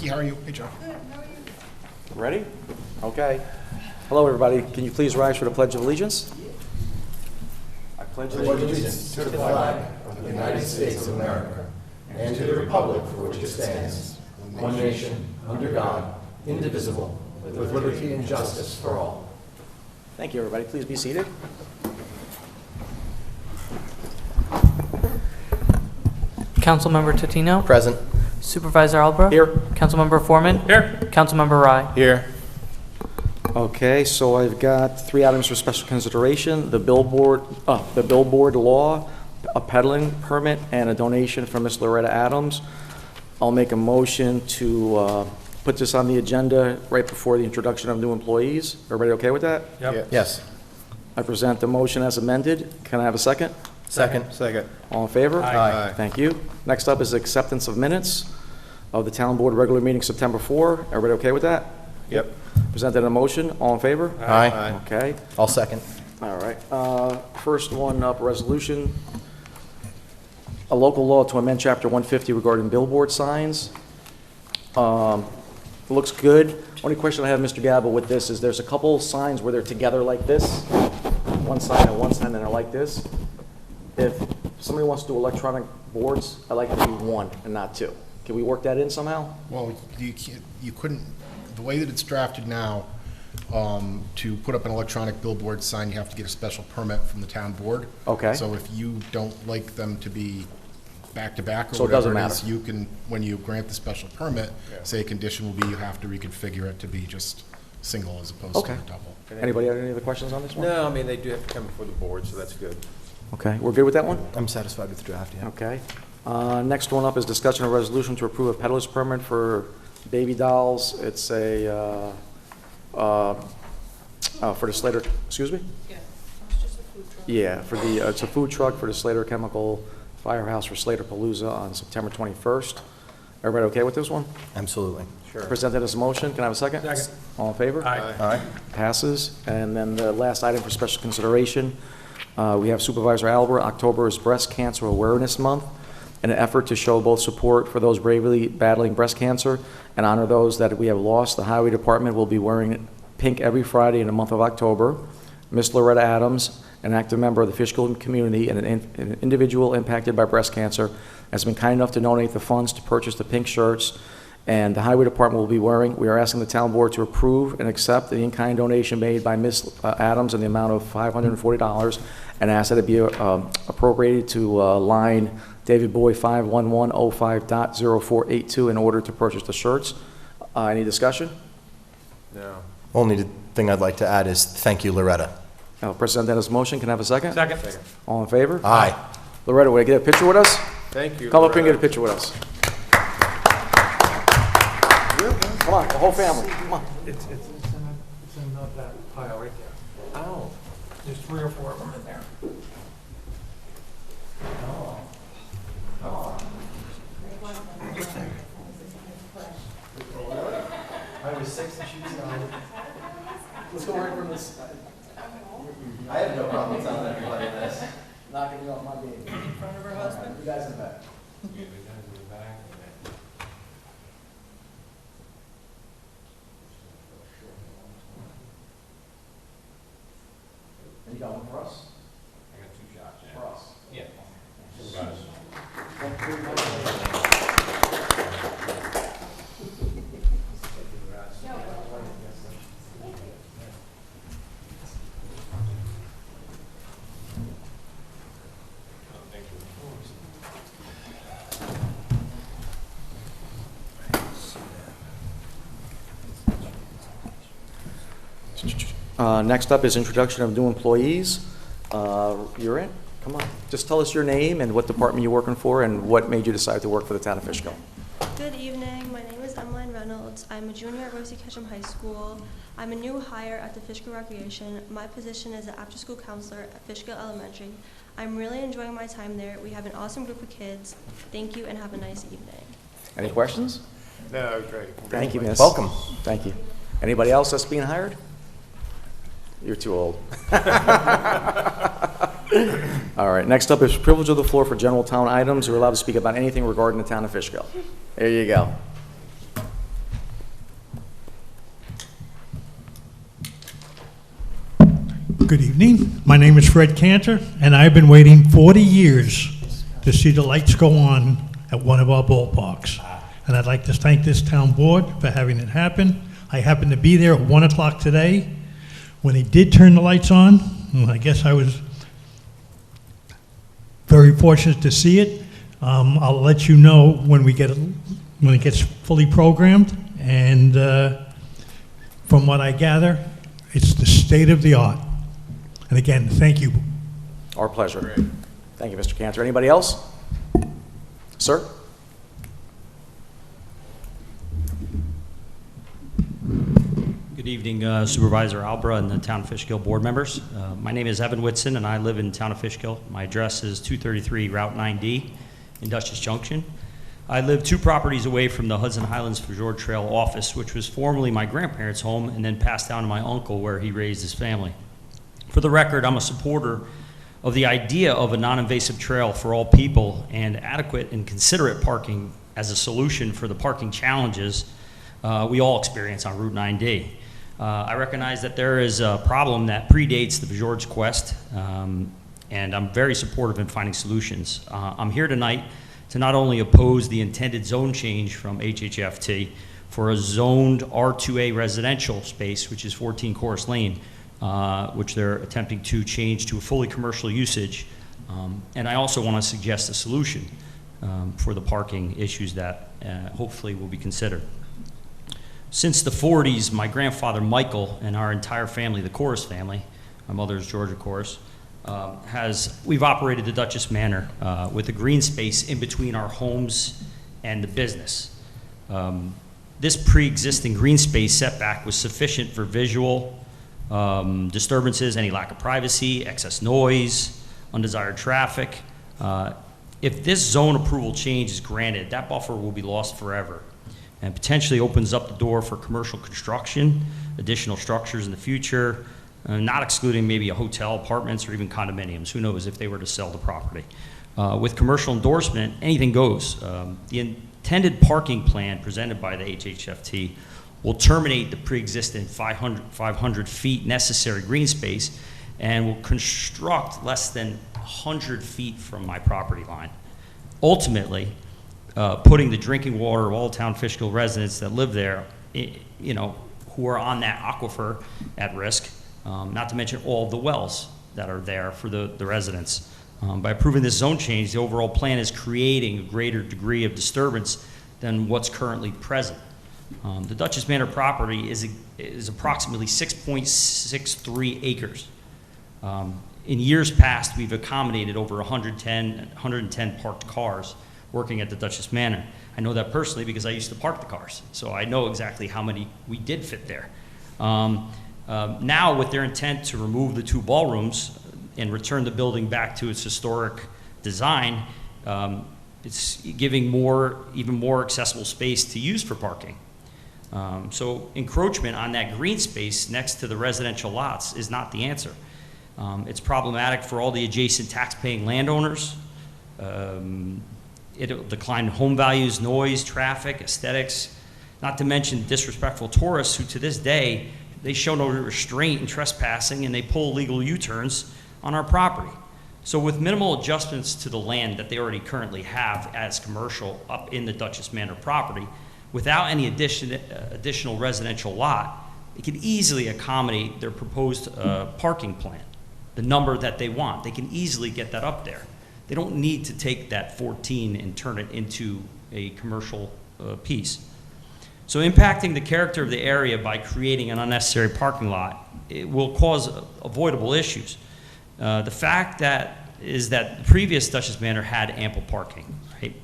Ricky, how are you? Hey, Joe. Ready? Okay. Hello, everybody. Can you please rise for the Pledge of Allegiance? I pledge allegiance to the flag of the United States of America and to the republic for which it stands, one nation, under God, indivisible, with liberty and justice for all. Thank you, everybody. Please be seated. Councilmember Totino? Present. Supervisor Albro? Here. Councilmember Foreman? Here. Councilmember Rye? Here. Okay, so I've got 3 items for special consideration: the billboard law, a peddling permit, and a donation from Miss Loretta Adams. I'll make a motion to put this on the agenda right before the introduction of new employees. Everybody okay with that? Yep. Yes. I present the motion as amended. Can I have a second? Second. Second. All in favor? Aye. Thank you. Next up is acceptance of minutes of the town board regular meeting September 4. Everybody okay with that? Yep. Presented in a motion. All in favor? Aye. Okay. I'll second. All right. First one up, resolution. A local law to amend Chapter 150 regarding billboard signs. Looks good. Only question I have, Mr. Gabba, with this is there's a couple signs where they're together like this. One sign and one sign, and they're like this. If somebody wants to do electronic boards, I'd like it to be 1 and not 2. Can we work that in somehow? Well, you couldn't, the way that it's drafted now, to put up an electronic billboard sign, you have to get a special permit from the town board. Okay. So if you don't like them to be back-to-back So or it doesn't whatever it is, matter. you can, when you grant the special permit, say a condition will be you have to reconfigure it to be just single as opposed Okay. to a double. Anybody have any other questions on this one? No, I mean, they do have to come before the board, so that's good. Okay, we're good with that one? I'm satisfied with the draft, yeah. Okay. Next one up is discussion of resolution to approve a peddler's permit for baby dolls. It's a, for the Slater, excuse me? Yeah, it's just a food truck. Yeah, for the, it's a food truck for the Slater Chemical Firehouse for Slater Palooza on September 21st. Everybody okay with this one? Absolutely. Sure. Presented as a motion. Can I have a second? Second. All in favor? Aye. Aye. Passes. And then the last item for special consideration, we have Supervisor Albert. October is Breast Cancer Awareness Month. In an effort to show both support for those bravely battling breast cancer and honor those that we have lost, the Highway Department will be wearing pink every Friday in the month of October. Miss Loretta Adams, an active member of the Fishkill community and an individual impacted by breast cancer, has been kind enough to donate the funds to purchase the pink shirts, and the Highway Department will be wearing. We are asking the town board to approve and accept the in-kind donation made by Miss Adams in the amount of $540 and ask that it be appropriated to line David Boy 51105.0482 in order to purchase the shirts. Any discussion? No. Only thing I'd like to add is thank you, Loretta. I'll present that as a motion. Can I have a second? Second. All in favor? Aye. Loretta, will you get a picture with us? Thank you. Come up and get a picture with us. Come on, the whole family, come on. It's in that pile right there. Oh. There's 3 or 4 of them in there. I was 6 and she was 9. Let's go right from this side. I have no problem telling everybody this. Knocking you off my game. In front of her husband. You guys in back. And you got one for us? I got 2 shots, For us. Yeah. Next up is introduction of new employees. You're in. Come on. Just tell us your name and what department you're working for and what made you decide to work for the town of Fishkill. Good evening. My name is Emmeline Reynolds. I'm a junior at Rosie Ketchum High School. I'm a new hire at the Fishkill Recreation. My position is an after-school counselor at Fishkill Elementary. I'm really enjoying my time there. We have an awesome group of kids. Thank you and have a nice evening. Any questions? No, great. Thank you, miss. Welcome. Thank you. Anybody else that's being hired? You're too old. All right, next up is privilege of the floor for general town items. You're allowed to speak about anything regarding the town of Fishkill. There you go. Good evening. My name is Fred Cantor, and I've been waiting 40 years to see the lights go on at one of our ballparks. And I'd like to thank this town board for having it happen. I happened to be there at 1 o'clock today when they did turn the lights on. And I guess I was very fortunate to see it. I'll let you know when it gets fully programmed. And from what I gather, it's the state of the art. And again, thank you. Our pleasure. Thank you, Mr. Cantor. Anybody else? Sir? Good evening, Supervisor Albra and the Town of Fishkill board members. My name is Evan Whitson, and I live in Town of Fishkill. My address is 233 Route 9D in Dutchess Junction. I live 2 properties away from the Hudson Highlands Fjord Trail office, which was formerly my grandparents' home and then passed down to my uncle where he raised his family. For the record, I'm a supporter of the idea of a non-invasive trail for all people and adequate and considerate parking as a solution for the parking challenges we all experience on Route 9D. I recognize that there is a problem that predates the Fjord's quest, and I'm very supportive in finding solutions. I'm here tonight to not only oppose the intended zone change from HHFT for a zoned R2A residential space, which is 14 Chorus Lane, which they're attempting to change to a fully commercial usage, and I also want to suggest a solution for the parking issues that hopefully will be considered. Since the 40s, my grandfather Michael and our entire family, the Corus family, my mother is Georgia Corus, we've operated the Dutchess Manor with a green space in between our homes and the business. This pre-existing green space setback was sufficient for visual disturbances, any lack of privacy, excess noise, undesired traffic. If this zone approval change is granted, that buffer will be lost forever and potentially opens up the door for commercial construction, additional structures in the future, not excluding maybe a hotel, apartments, or even condominiums. Who knows if they were to sell the property. With commercial endorsement, anything goes. The intended parking plan presented by the HHFT will terminate the pre-existing 500 feet necessary green space and will construct less than 100 feet from my property line. Ultimately, putting the drinking water of all town Fishkill residents that live there, who are on that aquifer at risk, not to mention all of the wells that are there for the residents. By approving this zone change, the overall plan is creating a greater degree of disturbance than what's currently present. The Dutchess Manor property is approximately 6.63 acres. In years past, we've accommodated over 110 parked cars working at the Dutchess Manor. I know that personally because I used to park the cars, so I know exactly how many we did fit there. Now, with their intent to remove the 2 ballrooms and return the building back to its historic design, it's giving even more accessible space to use for parking. So encroachment on that green space next to the residential lots is not the answer. It's problematic for all the adjacent tax-paying landowners. It'll decline home values, noise, traffic, aesthetics, not to mention disrespectful tourists who to this day, they show no restraint in trespassing and they pull illegal U-turns on our property. So with minimal adjustments to the land that they already currently have as commercial up in the Dutchess Manor property, without any additional residential lot, it can easily accommodate their proposed parking plan, the number that they want. They can easily get that up there. They don't need to take that 14 and turn it into a commercial piece. So impacting the character of the area by creating an unnecessary parking lot, it will cause avoidable issues. The fact is that the previous Dutchess Manor had ample parking, right?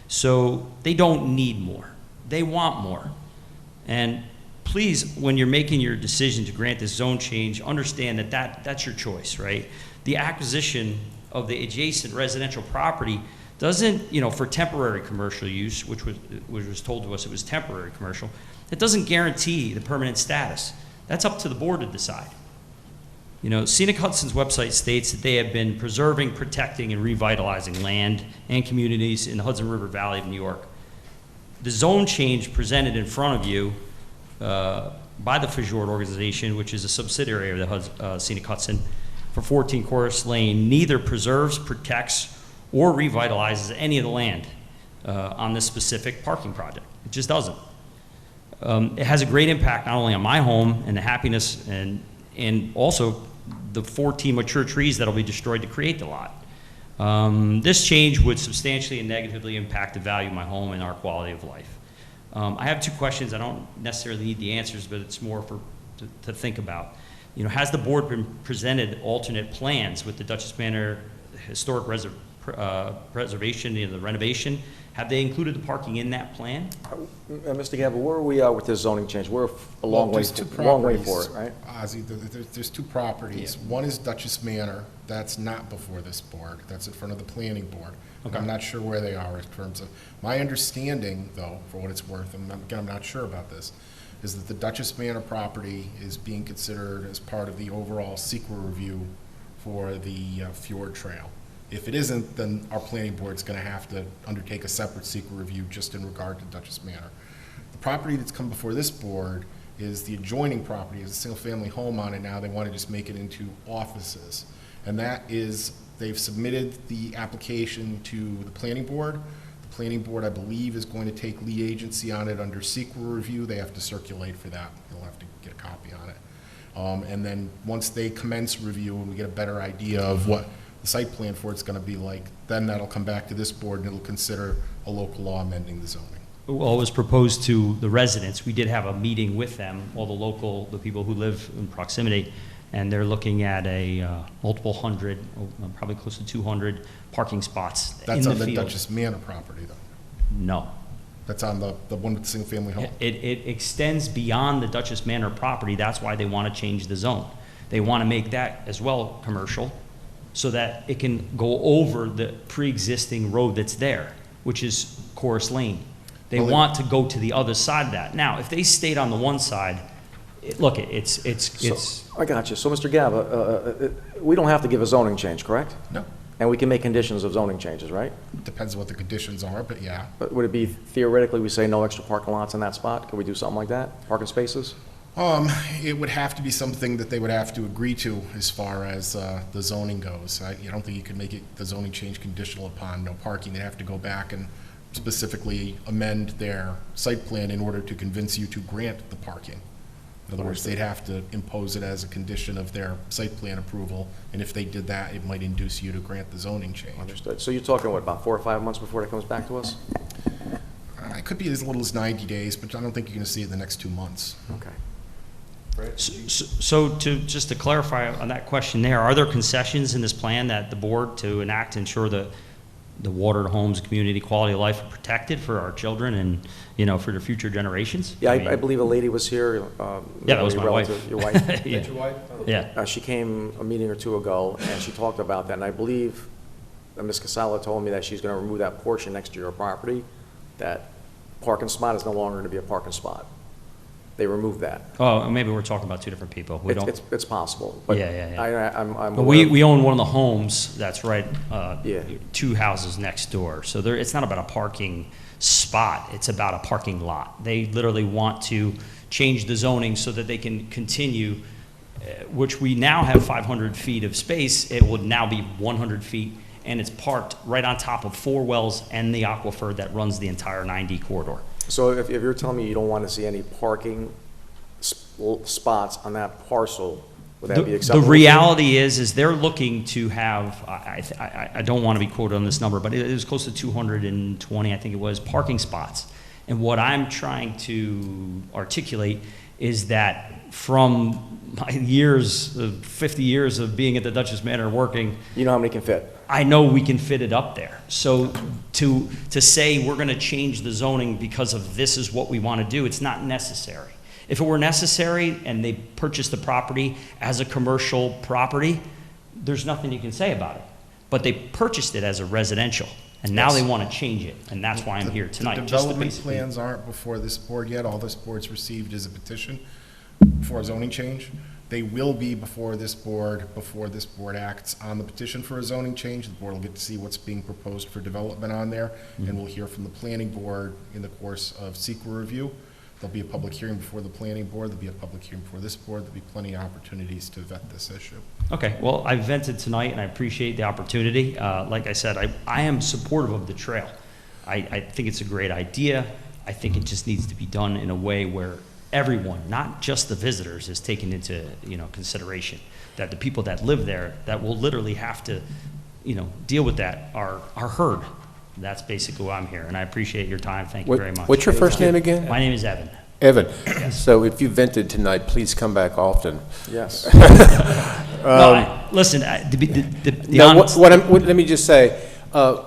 So they don't need more. They want more. And please, when you're making your decision to grant this zone change, understand that that's your choice, right? The acquisition of the adjacent residential property doesn't, for temporary commercial use, which was told to us it was temporary commercial, it doesn't guarantee the permanent status. That's up to the board to decide. Scenic Hudson's website states that they have been preserving, protecting, and revitalizing land and communities in the Hudson River Valley of New York. The zone change presented in front of you by the Fjord organization, which is a subsidiary of the Scenic Hudson, for 14 Chorus Lane neither preserves, protects, or revitalizes any of the land on this specific parking project. It just doesn't. It has a great impact not only on my home and the happiness and also the 14 mature trees that will be destroyed to create the lot. This change would substantially and negatively impact the value of my home and our quality of life. I have 2 questions. I don't necessarily need the answers, but it's more to think about. You know, has the board been presented alternate plans with the Dutchess Manor Historic Preservation, the renovation? Have they included the parking in that plan? Mr. Gamble, where are we with this zoning change? We're a long way for it, right? Ozzy, there's 2 properties. One is Dutchess Manor. That's not before this board. That's in front of the planning board. Okay. I'm not sure where they are in terms of, my understanding, though, for what it's worth, and again, I'm not sure about this, is that the Dutchess Manor property is being considered as part of the overall SEQA review for the Fjord Trail. If it isn't, then our planning board's going to have to undertake a separate SEQA review just in regard to Dutchess Manor. The property that's come before this board is the adjoining property. It's a single-family home on it now. They want to just make it into offices. And that is, they've submitted the application to the planning board. The planning board, I believe, is going to take lead agency on it under SEQA review. They have to circulate for that. You'll have to get a copy on it. And then once they commence review and we get a better idea of what the site plan for it's going to be like, then that'll come back to this board and it'll consider a local law amending the zoning. Well, it was proposed to the residents. We did have a meeting with them, all the people who live in proximity, and they're looking at a multiple hundred, probably close to 200 parking spots in the field. That's on the Dutchess Manor property, though. No. That's on the one with the single-family home. It extends beyond the Dutchess Manor property. That's why they want to change the zone. They want to make that as well commercial so that it can go over the pre-existing road that's there, which is Chorus Lane. They want to go to the other side of that. Now, if they stayed on the one side, look, it's. I got you. So, Mr. Gaba, we don't have to give a zoning change, correct? No. And we can make conditions of zoning changes, right? Depends on what the conditions are, but yeah. But would it be theoretically, we say no extra parking lots in that spot? Could we do something like that? Parking spaces? It would have to be something that they would have to agree to as far as the zoning goes. I don't think you could make the zoning change conditional upon no parking. They'd have to go back and specifically amend their site plan in order to convince you to grant the parking. In other words, they'd have to impose it as a condition of their site plan approval, and if they did that, it might induce you to grant the zoning change. Understood. So you're talking, what, about 4 or 5 months before that comes back to us? It could be as little as 90 days, but I don't think you're going to see it in the next 2 months. Okay. So just to clarify on that question there, are there concessions in this plan that the board to enact to ensure that the water, homes, community, quality of life are protected for our children and, you know, for the future generations? Yeah, mean, I believe a lady was here. Yeah, that was my wife. Your wife? Yeah. Your wife? Yeah. She came a meeting or 2 ago, and she talked about that, and I believe Ms. Casala told me that she's going to remove that portion next to your property. That parking spot is no longer going to be a parking spot. They removed that. Oh, maybe we're talking about 2 different people. We don't. It's possible. But Yeah. I'm But aware of- we own one of the homes that's right, Yeah. 2 houses next door. So it's not about a parking spot, it's about a parking lot. They literally want to change the zoning so that they can continue, which we now have 500 feet of space. It would now be 100 feet, and it's parked right on top of 4 wells and the aquifer that runs the entire 9D corridor. So if you're telling me you don't want to see any parking spots on that parcel, would that be acceptable? The reality is they're looking to have, I don't want to be quoted on this number, but it was close to 220, I think it was, parking spots. And what I'm trying to articulate is that from my years, 50 years of being at the Dutchess Manor working. You know how many can fit? I know we can fit it up there. So to say we're going to change the zoning because of this is what we want to do, it's not necessary. If it were necessary and they purchased the property as a commercial property, there's nothing you can say about it. But they purchased it as a residential, and now they want to change it, and that's why I'm here tonight. The just to development basically- plans aren't before this board yet. All this board's received is a petition for a zoning change. They will be before this board acts on the petition for a zoning change. The board will get to see what's being proposed for development on there, and we'll hear from the planning board in the course of SEQA review. There'll be a public hearing before the planning board, there'll be a public hearing before this board, there'll be plenty of opportunities to vet this issue. Okay, well, I vented tonight, and I appreciate the opportunity. Like I said, I am supportive of the trail. I think it's a great idea. I think it just needs to be done in a way where everyone, not just the visitors, is taken into, consideration. That the people that live there, that will literally have to, deal with that, are heard. That's basically why I'm here, and I appreciate your time. Thank you very much. What's your first name again? My name is Evan. Evan. So if you vented tonight, please come back often. Yes. Listen, Now, let me just say,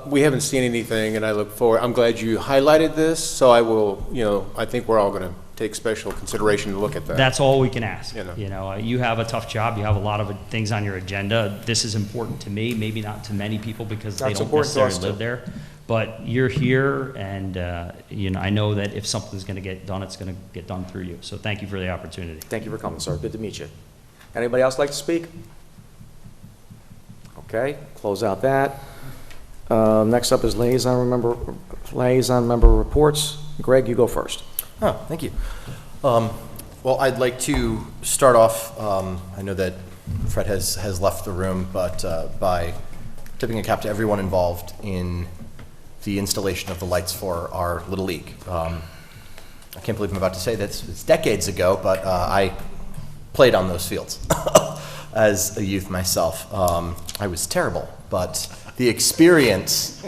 we haven't seen anything, and I look forward. I'm glad you highlighted this, so I will, I think we're all going to take special consideration to look at that. That's all we can ask. You know. You have a tough job. You have a lot of things on your agenda. This is important to me, maybe not to many people because they That's don't important to us, necessarily live there. But you're here, and I know that if something's going to get done, it's going to get done through you. So thank you for the opportunity. Thank you for coming, sir. Good to meet you. Anybody else like to speak? Okay, close out that. Next up is liaison member reports. Greg, you go first. Oh, thank you. Well, I'd like to start off, I know that Fred has left the room, but by tipping a cap to everyone involved in the installation of the lights for our Little League. I can't believe I'm about to say this. It's decades ago, but I played on those fields as a youth myself. I was terrible, but the experience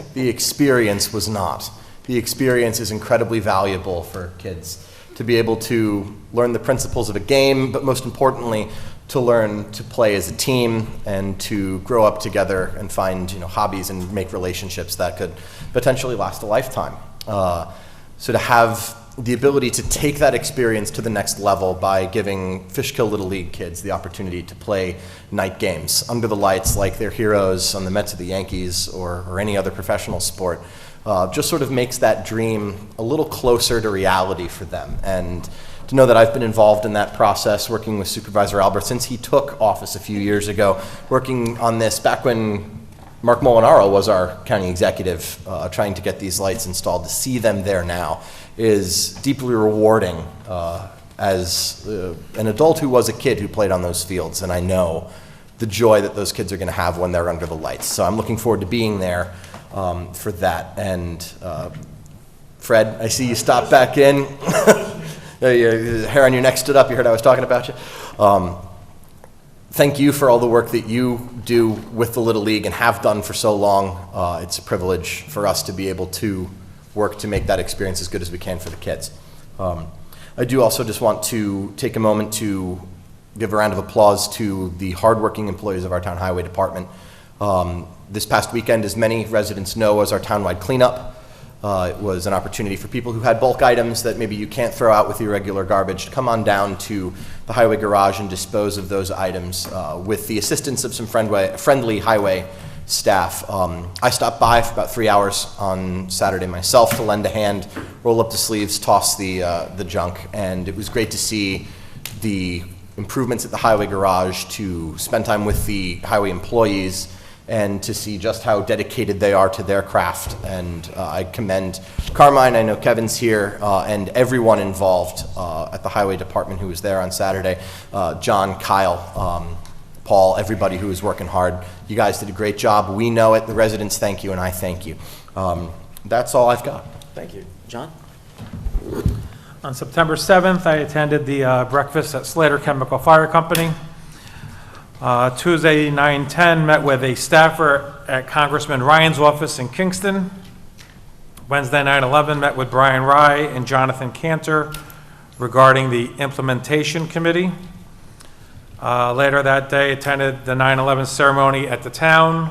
was not. The experience is incredibly valuable for kids to be able to learn the principles of a game, but most importantly, to learn to play as a team and to grow up together and find hobbies and make relationships that could potentially last a lifetime. So to have the ability to take that experience to the next level by giving Fishkill Little League kids the opportunity to play night games under the lights like they're heroes on the Mets or the Yankees or any other professional sport just sort of makes that dream a little closer to reality for them. And to know that I've been involved in that process, working with Supervisor Albert since he took office a few years ago, working on this back when Mark Molinaro was our county executive, trying to get these lights installed. To see them there now is deeply rewarding as an adult who was a kid who played on those fields, and I know the joy that those kids are going to have when they're under the lights. So I'm looking forward to being there for that. And Fred, I see you stopped back in. Your hair on your neck stood up. You heard I was talking about you. Thank you for all the work that you do with the Little League and have done for so long. It's a privilege for us to be able to work to make that experience as good as we can for the kids. I do also just want to take a moment to give a round of applause to the hardworking employees of our town highway department. This past weekend, as many residents know, was our townwide cleanup. It was an opportunity for people who had bulk items that maybe you can't throw out with your regular garbage to come on down to the highway garage and dispose of those items with the assistance of some friendly highway staff. I stopped by for about 3 hours on Saturday myself to lend a hand, roll up the sleeves, toss the junk, and it was great to see the improvements at the highway garage, to spend time with the highway employees, and to see just how dedicated they are to their craft. And I commend Carmine, I know Kevin's here, and everyone involved at the highway department who was there on Saturday. John, Kyle, Paul, everybody who was working hard. You guys did a great job. We know it. The residents thank you, and I thank you. That's all I've got. Thank you. John? On September 7th, I attended the breakfast at Slater Chemical Fire Company. Tuesday, 9/10, met with a staffer at Congressman Ryan's office in Kingston. Wednesday, 9/11, met with Brian Rye and Jonathan Cantor regarding the implementation committee. Later that day, attended the 9/11 ceremony at the town,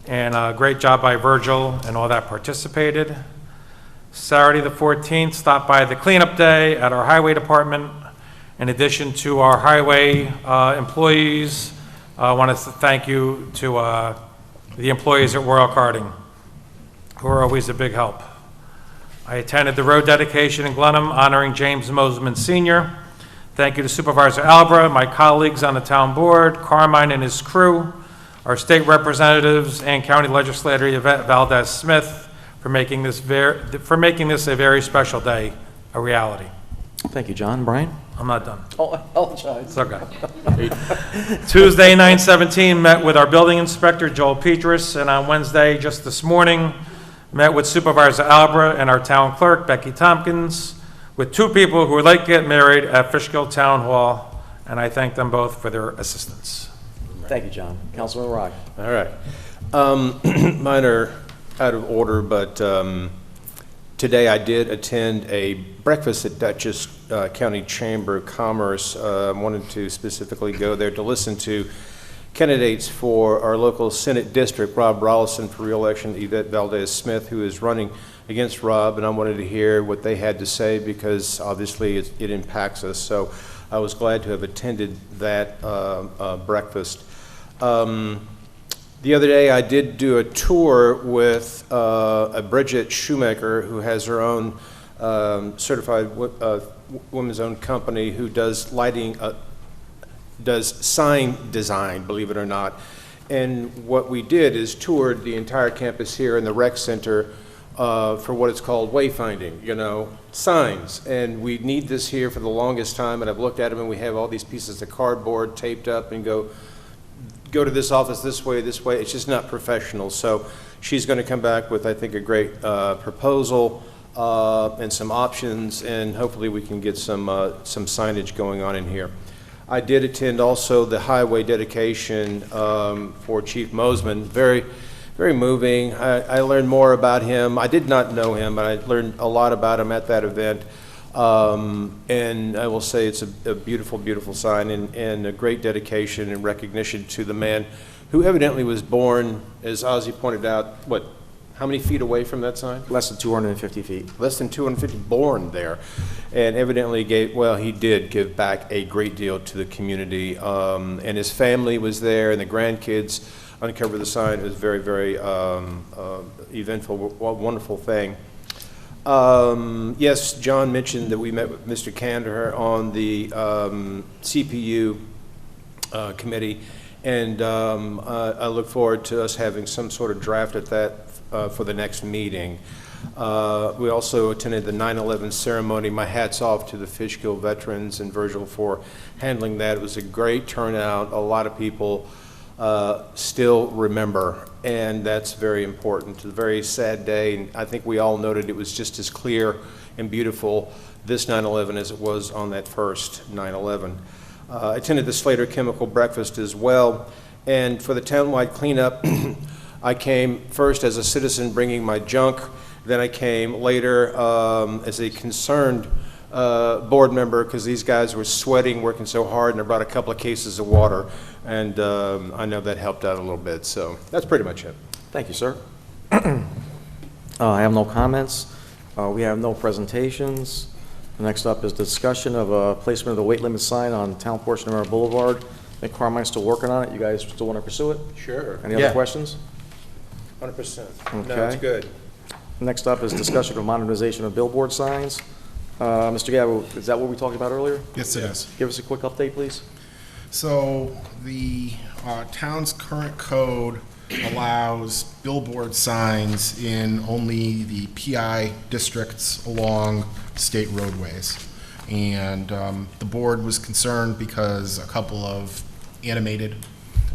and a great job by Virgil and all that participated. Saturday, the 14th, stopped by the cleanup day at our highway department. In addition to our highway employees, I want to thank you to the employees at Royal Karting, who are always a big help. I attended the road dedication in Glenham honoring James Mosman Sr. Thank you to Supervisor Albra, my colleagues on the town board, Carmine and his crew, our state representatives, and County Legislator Yvette Valdez-Smith for making this a very special day a reality. Thank you, John. Brian? I'm not done. Oh, I apologize. It's okay. Tuesday, 9/17, met with our building inspector, Joel Petras, and on Wednesday, just this morning, met with Supervisor Albra and our town clerk, Becky Tompkins, with two people who would like to get married at Fishkill Town Hall, and I thank them both for their assistance. Thank you, John. Councilman Rock? All right. Mine are out of order, but today I did attend a breakfast at Dutchess County Chamber of Commerce. Wanted to specifically go there to listen to candidates for our local Senate district, Rob Rollison for re-election, Yvette Valdez-Smith, who is running against Rob, and I wanted to hear what they had to say because obviously it impacts us. So I was glad to have attended that breakfast. The other day I did do a tour with a Bridget Shoemaker who has her own certified women's owned company who does lighting, does sign design, believe it or not. And what we did is toured the entire campus here in the rec center for what it's called wayfinding, you know, signs. And we need this here for the longest time, and I've looked at them and we have all these pieces of cardboard taped up and go to this office this way, this way. It's just not professional. So she's going to come back with, I think, a great proposal and some options, and hopefully we can get some signage going on in here. I did attend also the highway dedication for Chief Mosman. Very, very moving. I learned more about him. I did not know him, but I learned a lot about him at that event. And I will say it's a beautiful, beautiful sign and a great dedication and recognition to the man who evidently was born, as Ozzy pointed out, what, how many feet away from that sign? Less than 250 feet. Less than 250, born there. And evidently he did give back a great deal to the community. And his family was there, and the grandkids uncovered the sign. It was very, very eventful, wonderful thing. Yes, John mentioned that we met with Mr. Candor on the CPU committee, and I look forward to us having some sort of draft at that for the next meeting. We also attended the 9/11 ceremony. My hat's off to the Fishkill veterans and Virgil for handling that. It was a great turnout. A lot of people still remember, and that's very important. It's a very sad day, and I think we all noted it was just as clear and beautiful this 9/11 as it was on that first 9/11. I attended the Slater Chemical Breakfast as well, and for the townwide cleanup, I came first as a citizen bringing my junk, then I came later as a concerned board member because these guys were sweating, working so hard, and I brought a couple of cases of water, and I know that helped out a little bit. So that's pretty much it. Thank you, sir. I have no comments. We have no presentations. Next up is discussion of placement of the weight limit sign on town portion of our boulevard. I think Carmine's still working on it. You guys still want to pursue it? Sure. Any other questions? 100%. Okay. No, it's good. Next up is discussion of modernization of billboard signs. Mr. Gabo, is that what we talked about earlier? Yes, it is. Give us a quick update, please. So the town's current code allows billboard signs in only the PI districts along state roadways. And the board was concerned because a couple of animated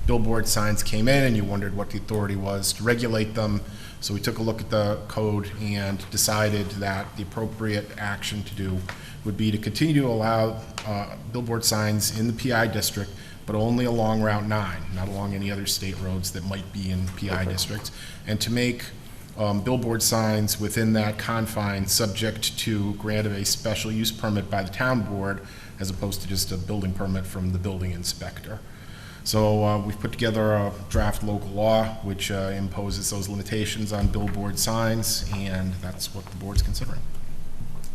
billboard signs came in and you wondered what the authority was to regulate them. So we took a look at the code and decided that the appropriate action to do would be to continue to allow billboard signs in the PI district, but only along Route 9, not along any other state roads that might be in PI districts, and to make billboard signs within that confine subject to grant of a special use permit by the town board as opposed to just a building permit from the building inspector. So we've put together a draft local law which imposes those limitations on billboard signs, and that's what the board's considering.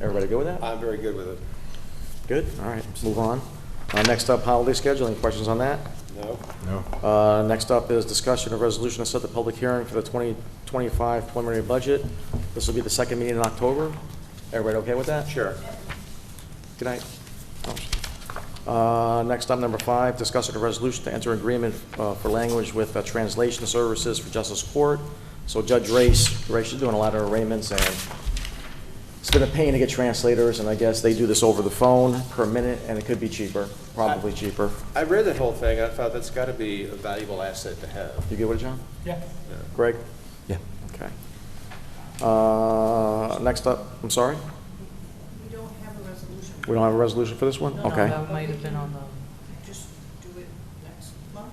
Everybody good with that? I'm very good with it. Good. All right, let's move on. Next up, holiday schedule. Any questions on that? No? No. Next up is discussion of resolution to set the public hearing for the 2025 preliminary budget. This will be the second meeting in October. Everybody okay with that? Sure. Good night. Next up, number 5, discussion of resolution to enter agreement for language with translation services for justice court. So Judge Race is doing a lot of arraignments and been a pain to get translators, and I guess they do this over the phone per minute, and it could be cheaper, probably cheaper. I read that whole thing, I thought that's got to be a valuable asset to have. You get with it, John? Yeah. Greg? Yeah. Okay. Next up, I'm sorry? We don't have a resolution. We don't have a resolution for this one? Okay. That might have been on the, just do it next month?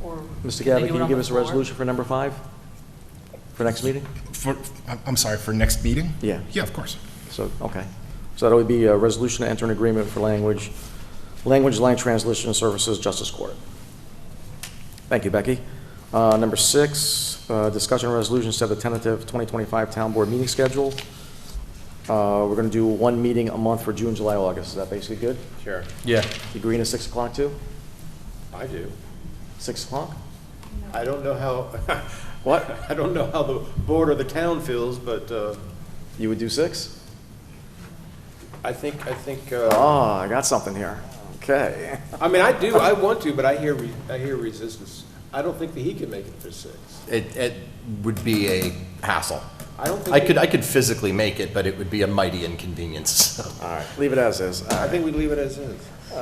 Or Mr. they Gabby, do can it you on give the us a floor? resolution for number 5? For next meeting? I'm sorry, for next meeting? Yeah. Yeah, of course. So, okay. So that would be a resolution to enter an agreement for language line translation services, Justice Court. Thank you, Becky. Number 6, discussion and resolution set a tentative 2025 town board meeting schedule. We're going to do 1 meeting a month for June, July, August. Is that basically good? Sure, Yeah. You agreeing to 6 o'clock too? I do. 6 o'clock? I don't know how, What? I don't know how the board or the town feels, but You would do 6? I think, Oh, I got something here. Okay. I mean, I want to, but I hear resistance. I don't think that he can make it for 6. It would be a hassle. I don't think. I could physically make it, but it would be a mighty inconvenience. All right, leave it as is. I think we leave it as is.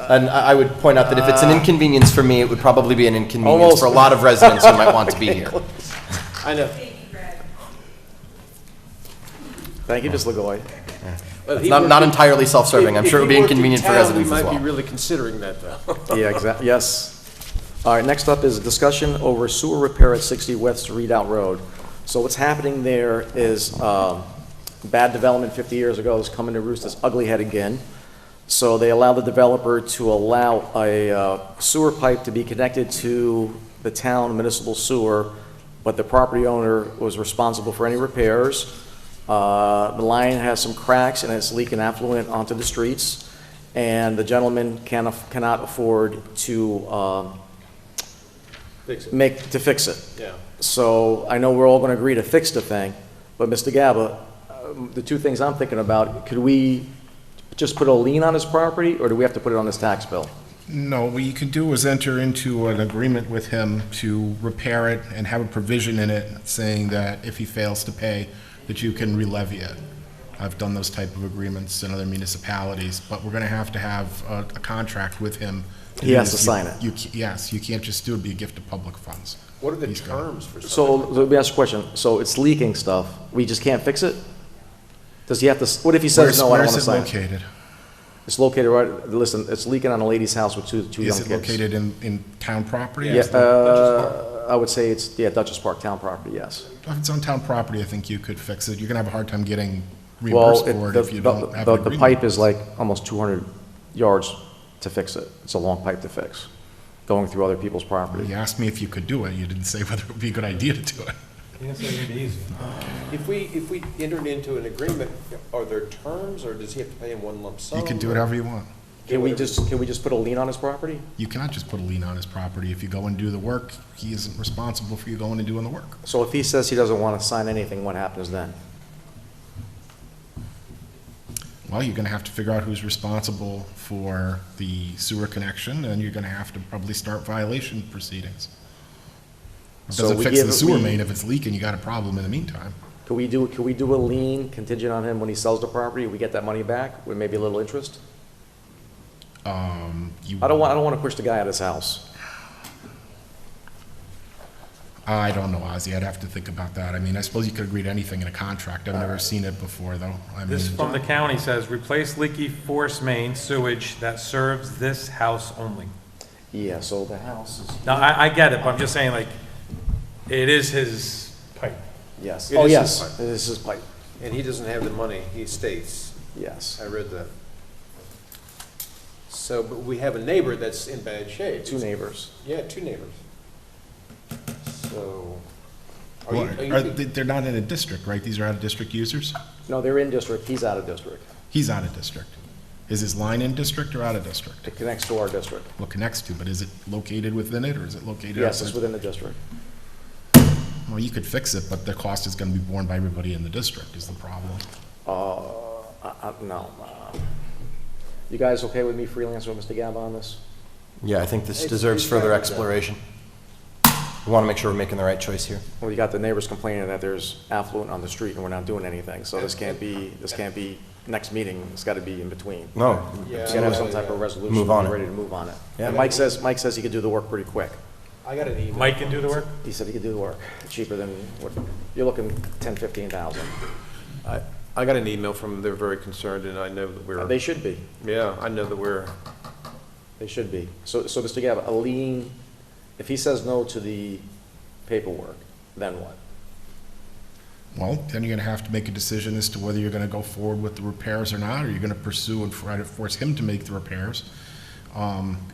And I would point out that if it's an inconvenience for me, it would probably be an inconvenience Almost. for a lot of residents who might want to be here. I know. Thank you, Ms. LaGoy. Well, It's not entirely self-serving. I'm sure it would be inconvenient for residents We as might be well. really considering that, though. Yeah, exactly, yes. All right, next up is a discussion over sewer repair at 60 West Redoubt Road. So what's happening there is bad development 50 years ago is coming to roost its ugly head again. So they allow the developer to allow a sewer pipe to be connected to the town municipal sewer, but the property owner was responsible for any repairs. The line has some cracks and it's leaking affluent onto the streets, and the gentleman cannot afford to Fix it. fix it. Yeah. So I know we're all going to agree to fix the thing, but Mr. Gaba, the 2 things I'm thinking about, could we just put a lien on his property, or do we have to put it on his tax bill? No, what you could do is enter into an agreement with him to repair it and have a provision in it saying that if he fails to pay, that you can relevy it. I've done those type of agreements in other municipalities, but we're gonna have to have a contract with him. He has to sign it. Yes, you can't just do it, be a gift of public funds. What are the He's got it. terms for So something? let me ask you a question. So it's leaking stuff. We just can't fix it? Does he have to, what if he says, no, I don't want to sign it? Where is it located? It's located right, listen, it's leaking on a lady's house with two young kids. Is it located in town property? Yeah, I would say it's, yeah, Dutchess Park Town property, yes. If it's on town property, I think you could fix it. You're gonna have a hard time getting Well, reimbursed for it if you don't have an the agreement. pipe is like almost 200 yards to fix it. It's a long pipe to fix, going through other people's property. You asked me if you could do it, you didn't say whether it would be a good idea to do it. You didn't say it'd be easy. If we entered into an agreement, are there terms, or does he have to pay in one lump sum? You can do it however you want. Can we just put a lien on his property? You cannot just put a lien on his property. If you go and do the work, he isn't responsible for you going and doing the work. So if he says he doesn't want to sign anything, what happens then? Well, you're gonna have to figure out who's responsible for the sewer connection, and you're gonna have to probably start violation proceedings. It So doesn't we fix the give- sewer we- main if it's leaking, you got a problem in the meantime. Can we do a lien contingent on him when he sells the property, we get that money back with maybe a little interest? You- I don't want to push the guy out of his house. I don't know, Ozzy, I'd have to think about that. I mean, I suppose you could agree to anything in a contract. I've never seen it before, though. I mean, This from the county says, replace leaky force main sewage that serves this house only. Yeah, so the house is, Now, I get it, but I'm just saying, like, it is his pipe. yes. It Oh, is yes, his pipe. this is pipe, And he doesn't have the money, he states. yes. I read that. So, but we have a neighbor that's in bad shape. 2 neighbors. Yeah, 2 neighbors. So, are well, you, they're not in a district, right? These are out-of-district users? No, they're in district, he's out of district. He's out of district. Is his line in district or out of district? It connects to our district. Well, connects to, but is it located within it, or is it located Yes, it's outside? within the district. Well, you could fix it, but the cost is gonna be borne by everybody in the district, is the problem. No. You guys okay with me freelancing with Mr. Gaba on this? Yeah, I think this It's- deserves it's further right. exploration. We want to make sure we're making the right choice here. Well, you got the neighbors complaining that there's affluent on the street and we're not doing anything, so this can't be next meeting, it's gotta be in between. No. You gotta have some type of resolution, Move on be it. ready to move on it. Yeah. And Mike says he could do the work pretty quick. I got an email. Mike can do the work? He said he could do the work, cheaper than, what, you're looking 10, 15,000. I got an email from them. They're very concerned, and I know that we're. They should be, Yeah, I know that we're. they should be. So Mr. Gavin, a lien, if he says no to the paperwork, then what? Well, then you're gonna have to make a decision as to whether you're gonna go forward with the repairs or not, or you're gonna pursue and try to force him to make the repairs.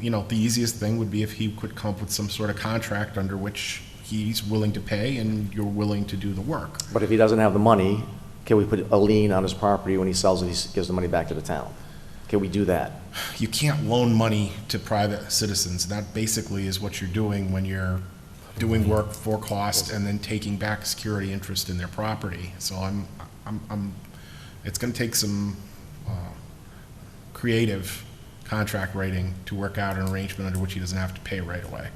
You know, the easiest thing would be if he could come up with some sort of contract under which he's willing to pay and you're willing to do the work. But if he doesn't have the money, can we put a lien on his property when he sells it, he gives the money back to the town? Can we do that? You can't loan money to private citizens. That basically is what you're doing when you're doing work for cost and then taking back security interest in their property. So it's gonna take some creative contract writing to work out an arrangement under which he doesn't have to pay right away.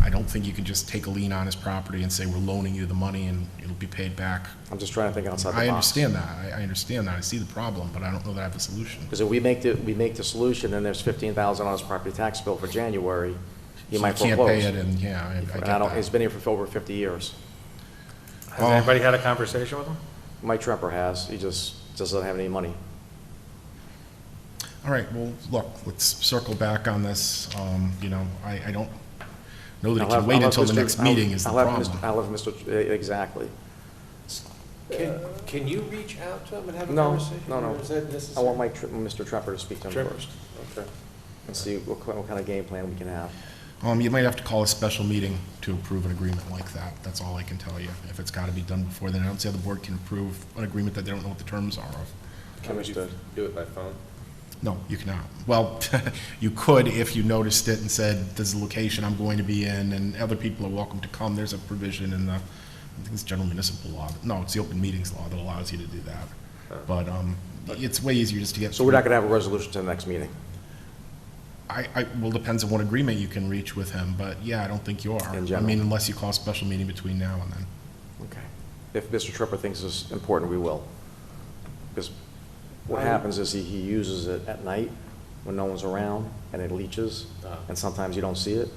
I don't think you can just take a lien on his property and say, we're loaning you the money and it'll be paid back. I'm just trying to think outside the box. I understand that. I understand that. I see the problem, but I don't know that I have a solution. Because if we make the solution, and there's 15,000 on his property tax bill for January, he So might you foreclose. can't pay it, and yeah, I get And that. he's been here for over 50 years. Has anybody had a conversation with him? Mike Tremper has, he just doesn't have any money. All right, well, look, let's circle back on this. You know, I don't know that it can wait until the next meeting is the problem. I'll have Mr., exactly. Can you reach out to them and have a No, conversation? no. Or is that I necessary? want Mr. Tremper to speak to him Tremper. first, Okay. and see what kind of game plan we can have. You might have to call a special meeting to approve an agreement like that. That's all I can tell you. If it's got to be done before then, I don't see how the board can approve an agreement that they don't know what the terms are of. Can we Understood. do it by phone? No, you cannot. Well, you could if you noticed it and said, this is the location I'm going to be in, and other people are welcome to come. There's a provision in the, I think it's general municipal law. No, it's the open meetings law that allows you to do that. But it's way easier just to get. So we're not gonna have a resolution to the next meeting? Well, depends on what agreement you can reach with him, but yeah, I don't think you are. In I general. mean, unless you call a special meeting between now and then. Okay. If Mr. Tremper thinks it's important, we will. Because what happens is he uses it at night when no one's around, and it leaches, and sometimes you don't see it.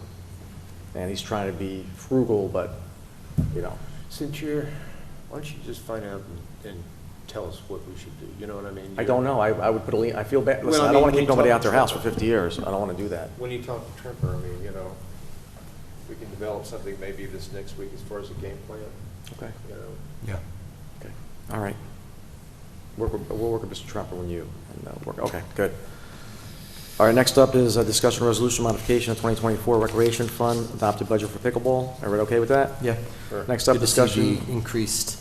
And he's trying to be frugal, but, you know. Since you're, why don't you just find out and tell us what we should do? You know what I mean? I don't know, I would put a lien, I feel bad, listen, Well, I I don't mean, wanna when kick you nobody talk out their to house for Tremper- 50 years, I don't wanna do that. When you talk to Tremper, I mean, you know, we can develop something maybe this next week as far as a game plan, Okay, you know? Yeah. okay, all right. We'll work with Mr. Tremper when you, and work, okay, good. All right, next up is a discussion resolution modification of 2024 Recreation Fund, adopted budget for pickleball. Everybody okay with that? Yeah. Next up, Good to see discussion, the increased,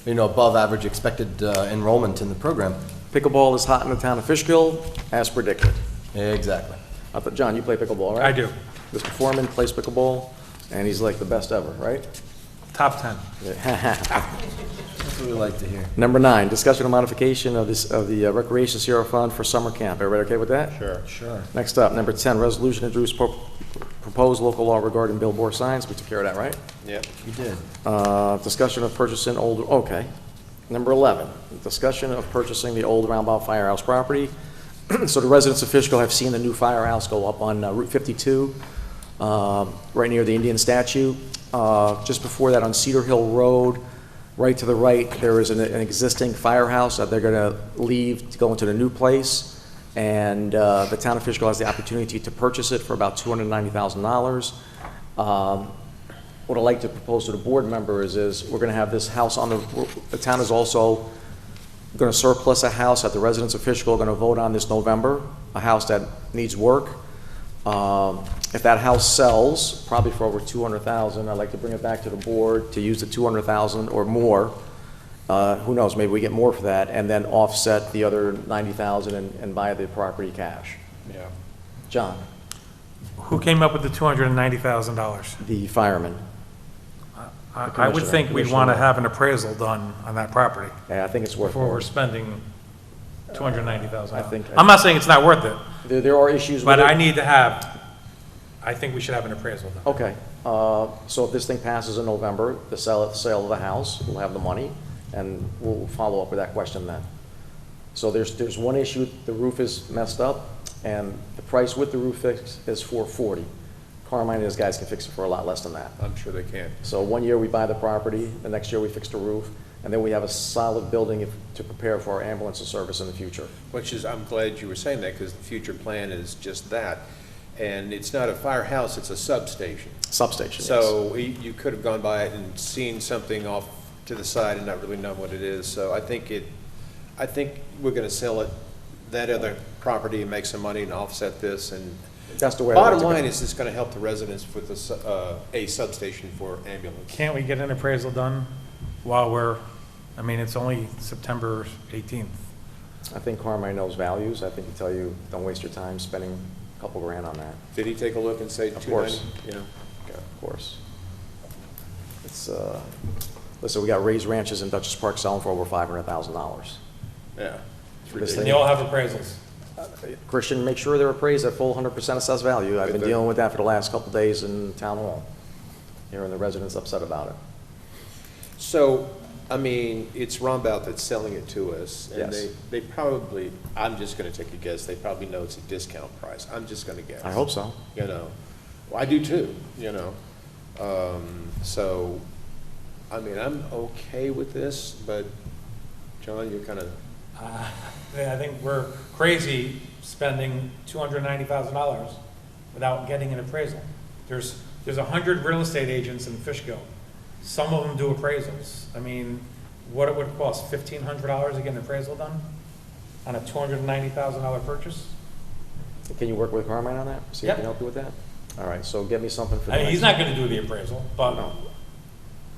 above average expected enrollment in the program. pickleball is hot in the town of Fishkill, as predicted. Exactly. I thought, John, you play pickleball, right? I do. Mr. Foreman plays pickleball, and he's like the best ever, right? Top 10. That's what we like to hear. Number 9, discussion of modification of the Recreation Sierra Fund for summer camp. Everybody okay with that? Sure. Next up, number 10, resolution to introduce proposed local law regarding billboard signs. We took care of that, right? Yeah. You did. Discussion of purchasing old, okay. Number 11, discussion of purchasing the old Roundabout Firehouse property. So the residents of Fishkill have seen the new firehouse go up on Route 52, right near the Indian statue. Just before that, on Cedar Hill Road, right to the right, there is an existing firehouse that they're going to leave to go into the new place. And the town of Fishkill has the opportunity to purchase it for about $290,000. What I'd like to propose to the board members is we're going to have this house on the town is also going to surplus a house that the residents of Fishkill are going to vote on this November, a house that needs work. If that house sells, probably for over $200,000, I'd like to bring it back to the board to use the $200,000 or more. Who knows, maybe we get more for that, and then offset the other $90,000 and buy the property cash. Yeah. John, Who came up with the $290,000? the fireman. I would think we'd want to have an appraisal done on that property Yeah, I think it's worth before we're it. spending $290,000. I think- I'm not saying it's not worth it, There are issues with but it. I think we should have an appraisal done. Okay, So if this thing passes in November, the sale of the house, we'll have the money, and we'll follow up with that question then. So there's one issue, the roof is messed up, and the price with the roof fix is $440. Carmine and his guys can fix it for a lot less than that. I'm sure they can. So 1 year we buy the property, the next year we fix the roof, and then we have a solid building to prepare for our ambulance service in the future. Which is, I'm glad you were saying that, because the future plan is just that. And it's not a firehouse, it's a substation. Substation, yes. So you could have gone by it and seen something off to the side and not really known what it is. So I think we're gonna sell it, that other property, and make some money and offset this. And That's the way I like bottom to go. line is, it's gonna help the residents with a substation for ambulance. Can't we get an appraisal done while it's only September 18th. I think Carmine knows values. I think he'd tell you, don't waste your time spending a couple grand on that. Did he take a look and say Of 290? course. Yeah. Yeah, of course. It's, listen, we got Ray's Ranches in Dutchess Park selling for over $500,000. Yeah. This It's And ridiculous. they all have appraisals. Christian, make sure they're appraised at full 100% assessed value. I've been Good. dealing with that for the last couple of days in Town Hall, hearing the residents upset about it. So, I mean, it's Rombout that's selling it to us. And Yes. they probably, I'm just gonna take a guess, they probably know it's a discount price. I'm just gonna guess. I hope so. You know, well, I do too, you know. So, I mean, I'm okay with this, but John, you're kind of, I think we're crazy spending $290,000 without getting an appraisal. There's 100 real estate agents in Fishkill. Some of them do appraisals. I mean, what it would cost, $1,500 to get an appraisal done on a $290,000 purchase? Can you work with Carmine on that? See if he Yep. can help you with that? All right, so get me something for the I mean, next. he's not gonna do the appraisal, but, No.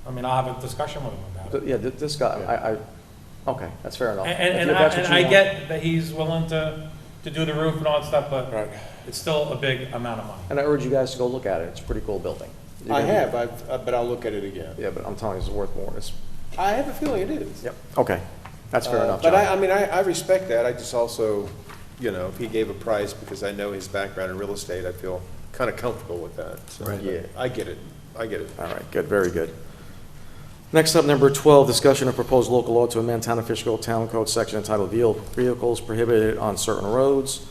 I mean, I'll have a discussion with him about it. Yeah, this guy, okay, that's fair enough. And If that's what you I want. get that he's willing to do the roof and all that stuff, but Right. it's still a big amount of money. And I urge you guys to go look at it. It's a pretty cool building. You're I gonna- have, but I'll look at it again. Yeah, but I'm telling you, it's worth more. I have a feeling it is. Yep, okay. That's fair enough, But John. I mean, I respect that. I just also, you know, if he gave a price, because I know his background in real estate, I feel kind of comfortable with that. So, Right. Yeah. I get it. I get it. All right, good, very good. Next up, number 12, discussion of proposed local law to amend Town of Fishkill Town Code section entitled Vehicles Prohibited on Certain Roads.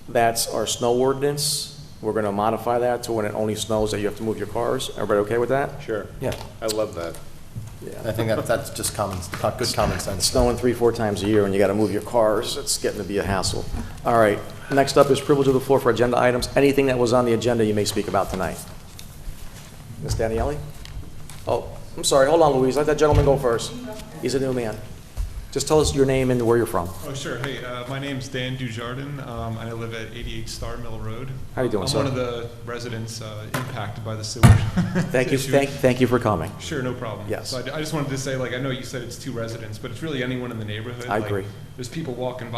That's our snow ordinance. We're going to modify that to when it only snows that you have to move your cars. Everybody okay with that? Sure. Yeah, I love that. I think that's just good common sense. Snowing 3-4 times a year and you got to move your cars, it's getting to be a hassle. All right, next up is privilege of the floor for agenda items. Anything that was on the agenda you may speak about tonight. Ms. Daniele? Oh, I'm sorry, hold on, Louise, let that gentleman go first. He's a new man. Just tell us your name and where you're from. Oh, sure. Hey, my name's Dan Dujardin, and I live at 88 Star Mill Road. How you doing, sir? I'm one of the residents impacted by the sewage Thank you, issue. thank you for coming. Sure, no problem. Yes. So I just wanted to say, like, I know you said it's 2 residents, but it's really anyone in the neighborhood. I Like, agree. There's people walking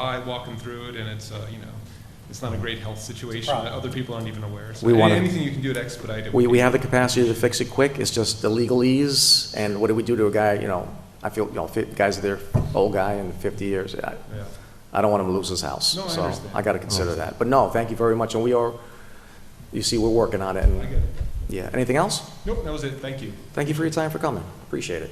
through it, and it's, it's not a great health situation. Problem. Other people aren't even aware. So We wanna- anything you can do to expedite it. We would be- have the capacity to fix it quick, it's just the legalese, and what do we do to a guy, I feel, guys are there, old guy in 50 years, Yeah. I don't want him to lose his house. No, I So understand. I got to consider that. But no, thank you very much, and you see, we're working on it, I and, get it. yeah. Anything else? Nope, that was it. Thank you. Thank you for your time for coming, appreciate it.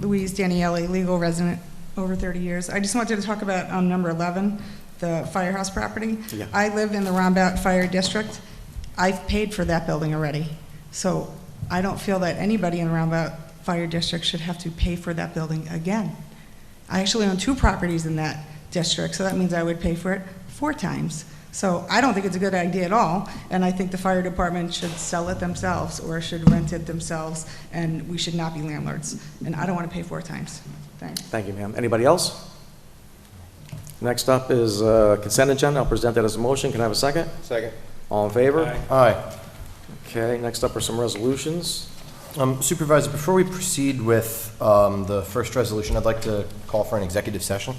Louise Daniele, legal resident, over 30 years. I just wanted to talk about number 11, the firehouse property. Yeah. I live in the Rombout Fire District. I've paid for that building already. So I don't feel that anybody in the Rombout Fire District should have to pay for that building again. I actually own 2 properties in that district, so that means I would pay for it 4 times. So I don't think it's a good idea at all, and I think the fire department should sell it themselves or should rent it themselves, and we should not be landlords. And I don't want to pay 4 times. Thanks. Thank you, ma'am. Anybody else? Next up is consent agenda, I'll present that as a motion, can I have a second? Second. All in favor? Aye. Aye. Okay, next up are some resolutions. Supervisor, before we proceed with the first resolution, I'd like to call for an executive session.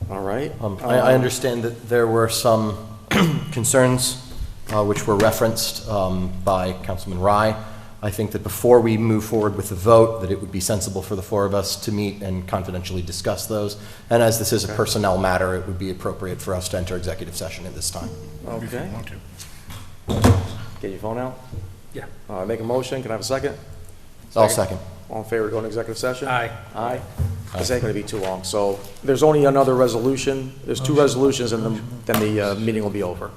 All right. I understand that there were some concerns which were referenced by Councilman Rye. I think that before we move forward with the vote, that it would be sensible for the four of us to meet and confidentially discuss those. And as this is a personnel matter, it would be appropriate for us to enter executive session at this time. If you Okay. want to. Get your phone out. Yeah. Make a motion. Can I have a second? I'll second. All in favor of going to executive session? Aye. Aye. This ain't going to be too long. So there's only another resolution. There's two resolutions, and then the meeting will be over.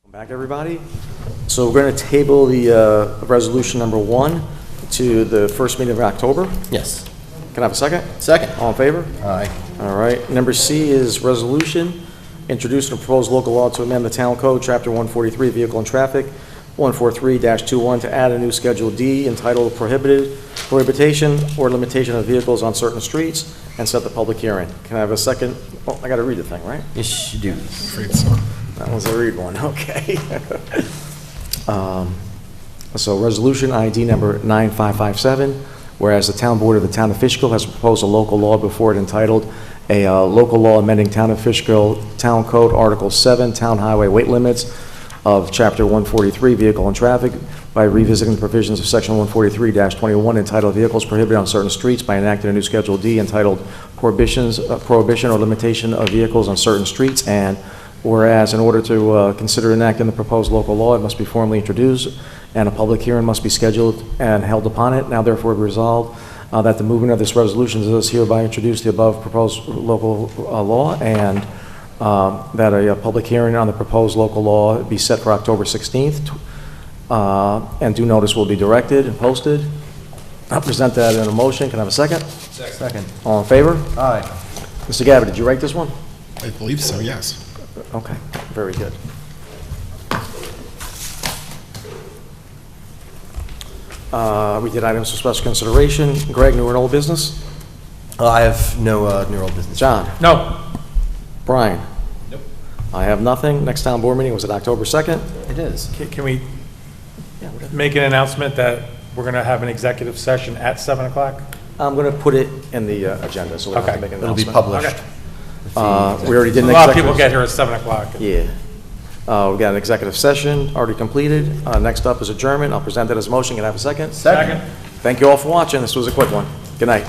Back, everybody. So we're going to table the resolution number 1 to the first meeting of October. Yes. Can I have a second? Second. All in favor? Aye. All right. Number C is resolution, introducing a proposed local law to amend the town code, chapter 143, vehicle and traffic, 143-21, to add a new Schedule D entitled prohibition or limitation of vehicles on certain streets, and set the public hearing. Can I have a second? Oh, I got to read the thing, right? Yes, you do. Afraid so. That was a read one, okay. So resolution ID number 9557, whereas the town board of the town of Fishkill has proposed a local law before it entitled a local law amending town of Fishkill Town Code Article 7, Town Highway Weight Limits of Chapter 143, Vehicle and Traffic, by revisiting the provisions of Section 143-21 entitled Vehicles Prohibited on Certain Streets by enacting a new Schedule D entitled Prohibition or Limitation of Vehicles on Certain Streets, and whereas in order to consider enacting the proposed local law, it must be formally introduced, and a public hearing must be scheduled and held upon it. Now therefore be resolved that the movement of this resolution is hereby introduce the above proposed local law, and that a public hearing on the proposed local law be set for October 16th, and due notice will be directed and posted. I'll present that in a motion. Can I have a second? Second. All in favor? Aye. Mr. Gabbard, did you write this one? I believe so, yes. Okay, very good. We did items for special consideration. Greg, new or old business? I have no new old business. John? No. Brian? Nope. I have nothing. Next town board meeting was it October 2nd? It is. Can we make an announcement that we're going to have an executive session at 7 o'clock? I'm going to put it in the agenda, so we don't have to make an It'll be announcement. published. We already did an A lot of executive. people get here at 7 o'clock. Yeah. We got an executive session already completed. Next up is adjournment. I'll present it as a motion. Can I have a second? Second. Thank you all for watching. This was a quick one. Good night.